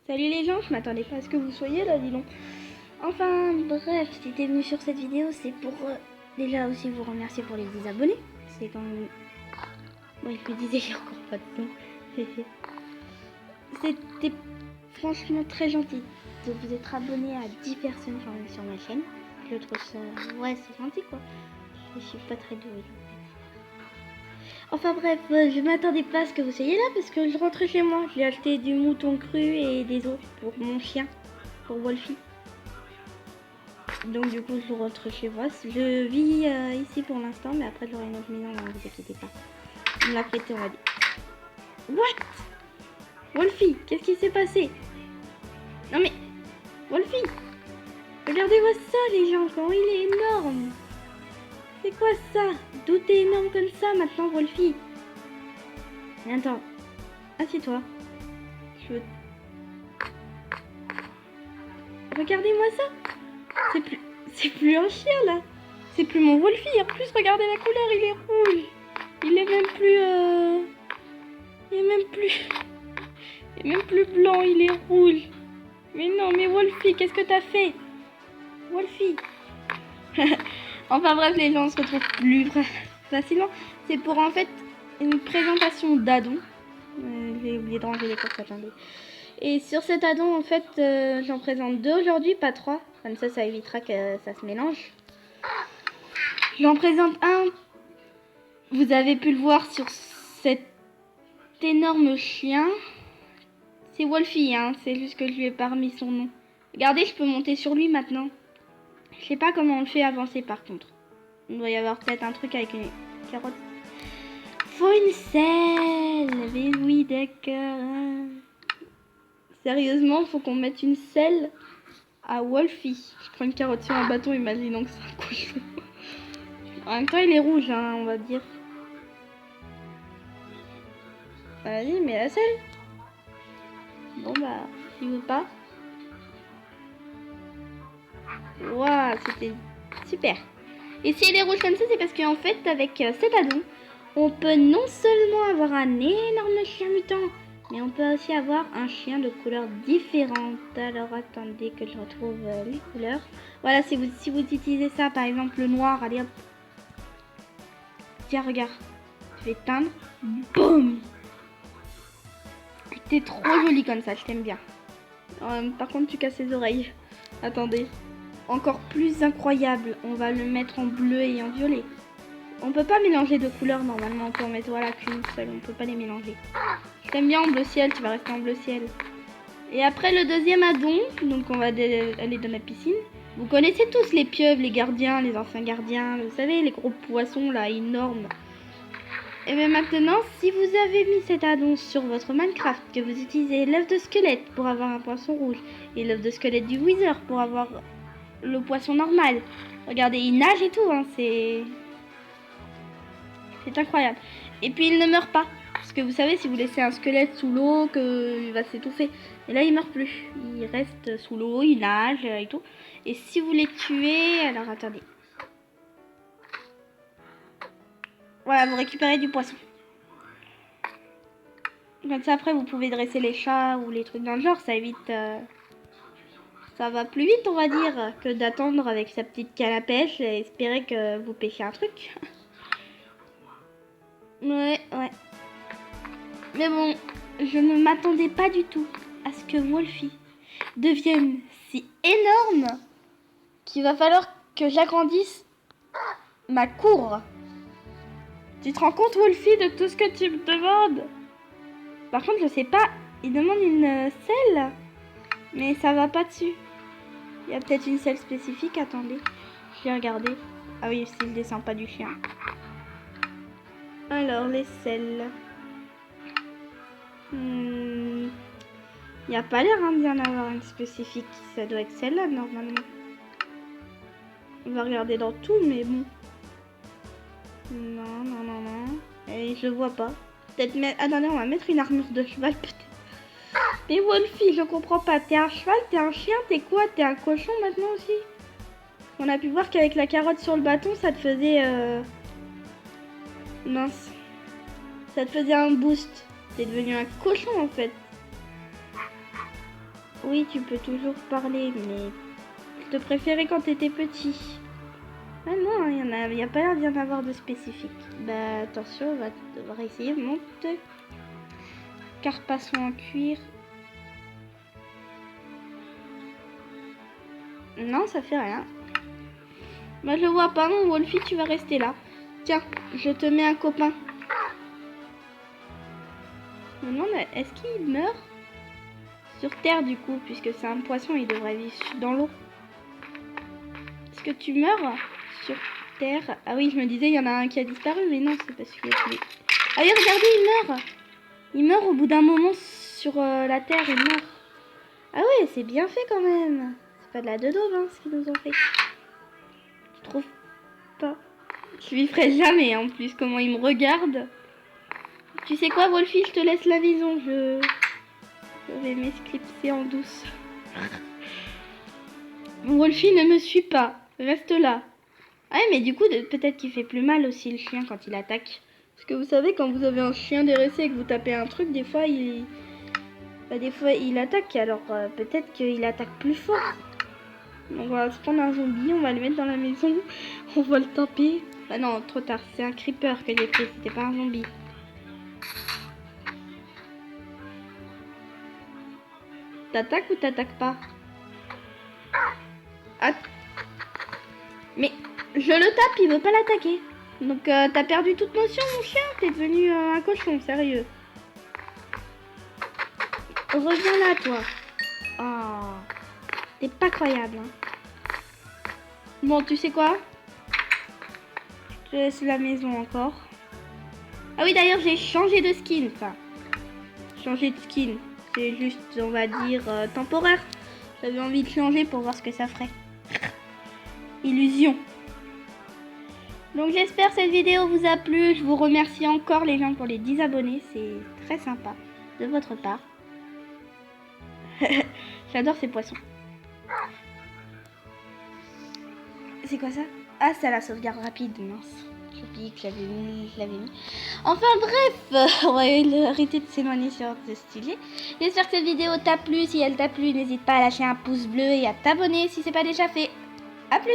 Salut les gens, je m'attendais pas à ce que vous soyez là, dis donc. Enfin, bref, si t'es venu sur cette vidéo, c'est pour déjà aussi vous remercier pour les 10 abonnés. C'est quand même... Bon, il me disait, j'ai encore pas de son. C'était franchement très gentil de vous être abonné à 10 personnes sur ma chaîne. Je trouve ça... Ouais, c'est gentil quoi. Je suis pas très douée. Enfin bref, je m'attendais pas à ce que vous soyez là parce que je rentrais chez moi. J'ai acheté du mouton cru et des os pour mon chien, pour Wolfie. Donc du coup je rentre chez moi. Je vis ici pour l'instant, mais après j'aurai une autre maison, ne vous inquiétez pas. On me l'a prêté, on va dire. What? Wolfie, qu'est-ce qui s'est passé? Non mais, Wolfie, regardez-moi ça les gens, comment il est énorme. C'est quoi ça? D'où t'es énorme comme ça maintenant Wolfie? Attends, assieds-toi. Je veux... Regardez-moi ça. C'est plus un chien là. C'est plus mon Wolfie. En plus, regardez la couleur, il est rouge. Il est même plus... Il est même plus blanc, il est rouge. Mais non, mais Wolfie, qu'est-ce que t'as fait? Wolfie. Enfin bref, les gens se retrouvent plus facilement. C'est pour en fait une présentation d'addon. J'ai oublié de ranger les courses, attendez. Et sur cet addon, en fait, j'en présente 2 aujourd'hui, pas 3. Comme ça évitera que ça se mélange. J'en présente un. Vous avez pu le voir sur cet énorme chien. C'est Wolfie, hein. C'est juste que je lui ai pas remis son nom. Regardez, je peux monter sur lui maintenant. Je sais pas comment on le fait avancer par contre. Il doit y avoir peut-être un truc avec une carotte. Faut une selle. Mais oui, d'accord. Sérieusement, faut qu'on mette une selle à Wolfie. Je prends une carotte sur un bâton, imaginons que c'est un cochon. En même temps, il est rouge, hein, on va dire. Vas-y, mets la selle. Bon bah, il veut pas. Waouh, c'était super. Et si elle est rouge comme ça, c'est parce qu'en fait, avec cet addon, on peut non seulement avoir un énorme chien mutant, mais on peut aussi avoir un chien de couleurs différentes. Alors attendez que je retrouve les couleurs. Voilà, si vous utilisez ça, par exemple le noir, allez hop. Tiens, regarde. Je vais teindre. Boum. T'es trop jolie comme ça, je t'aime bien. Par contre, tu casses les oreilles. Attendez. Encore plus incroyable, on va le mettre en bleu et en violet. On peut pas mélanger de couleurs normalement, on peut en mettre voilà qu'une seule, on peut pas les mélanger. Je t'aime bien en bleu ciel, tu vas rester en bleu ciel. Et après le deuxième addon, donc on va aller dans la piscine. Vous connaissez tous les pieuvres, les gardiens, les anciens gardiens, vous savez, les gros poissons là, énormes. Et bien maintenant, si vous avez mis cet addon sur votre Minecraft, que vous utilisez l'œuf de squelette pour avoir un poisson rouge, et l'œuf de squelette du Wither pour avoir le poisson normal. Regardez, il nage et tout, hein, c'est incroyable. Et puis il ne meurt pas. Parce que vous savez, si vous laissez un squelette sous l'eau, qu'il va s'étouffer. Et là, il meurt plus. Il reste sous l'eau, il nage et tout. Et si vous les tuez, alors attendez. Voilà, vous récupérez du poisson. Comme ça, après, vous pouvez dresser les chats ou les trucs dans le genre. Ça évite... Ça va plus vite, on va dire, que d'attendre avec sa petite canne à pêche et espérer que vous pêchez un truc. Ouais. Mais bon, je ne m'attendais pas du tout à ce que Wolfie devienne si énorme qu'il va falloir que j'agrandisse ma cour. Tu te rends compte, Wolfie, de tout ce que tu me demandes? Par contre, je sais pas, il demande une selle, mais ça va pas dessus. Il y a peut-être une selle spécifique, attendez. Je vais regarder. Ah oui, s'il descend pas du chien. Alors, les selles. Il n'y a pas l'air d'y en avoir une spécifique. Ça doit être celle-là, normalement. On va regarder dans tout, mais bon. Non. Et je vois pas. Peut-être mettre... Attendez, on va mettre une armure de cheval, peut-être. Mais Wolfie, je comprends pas. T'es un cheval, t'es un chien, t'es quoi? T'es un cochon maintenant aussi? On a pu voir qu'avec la carotte sur le bâton, ça te faisait... Mince. Ça te faisait un boost. T'es devenu un cochon, en fait. Oui, tu peux toujours parler, mais je te préférais quand t'étais petit. Ah non, il y a pas l'air d'y en avoir de spécifique. Bah attention, on va devoir essayer de monter. Carpasson en cuir. Non, ça fait rien. Bah je le vois pas, mon Wolfie, tu vas rester là. Tiens, je te mets un copain. Je me demande, est-ce qu'il meurt sur terre du coup, puisque c'est un poisson, il devrait vivre dans l'eau. Est-ce que tu meurs sur terre? Ah oui, je me disais, il y en a un qui a disparu, mais non, c'est parce qu'il est... Ah oui, regardez, il meurt. Il meurt au bout d'un moment sur la terre, il meurt. Ah ouais, c'est bien fait quand même. C'est pas de la dodo, hein, ce qu'ils nous ont fait. Tu trouves pas? Je lui ferai jamais, en plus, comment il me regarde. Tu sais quoi, Wolfie, je te laisse la maison, je vais m'esclipser en douce. Wolfie ne me suit pas, reste là. Ah mais du coup, peut-être qu'il fait plus mal aussi le chien quand il attaque. Parce que vous savez, quand vous avez un chien dressé et que vous tapez un truc, des fois il attaque. Alors peut-être qu'il attaque plus fort. Donc on va se prendre un zombie, on va le mettre dans la maison, on va le taper. Ah non, trop tard, c'est un creeper que j'ai pris, c'était pas un zombie. T'attaques ou t'attaques pas? Ah. Mais je le tape, il veut pas l'attaquer. Donc t'as perdu toute notion, mon chien. T'es devenu un cochon, sérieux. Reviens là, toi. Oh, t'es pas croyable. Hein. Bon, tu sais quoi? Je te laisse la maison encore. Ah oui, d'ailleurs, j'ai changé de skin. Enfin, changé de skin. C'est juste, on va dire, temporaire. J'avais envie de changer pour voir ce que ça ferait. Illusion. Donc j'espère que cette vidéo vous a plu. Je vous remercie encore les gens pour les 10 abonnés. C'est très sympa de votre part. J'adore ces poissons. C'est quoi ça? Ah, c'est la sauvegarde rapide, mince. J'ai oublié que je l'avais mis. Enfin bref, on va arrêter de s'éloigner sur ce sujet. J'espère que cette vidéo t'a plu. Si elle t'a plu, n'hésite pas à lâcher un pouce bleu et à t'abonner si c'est pas déjà fait. A plus!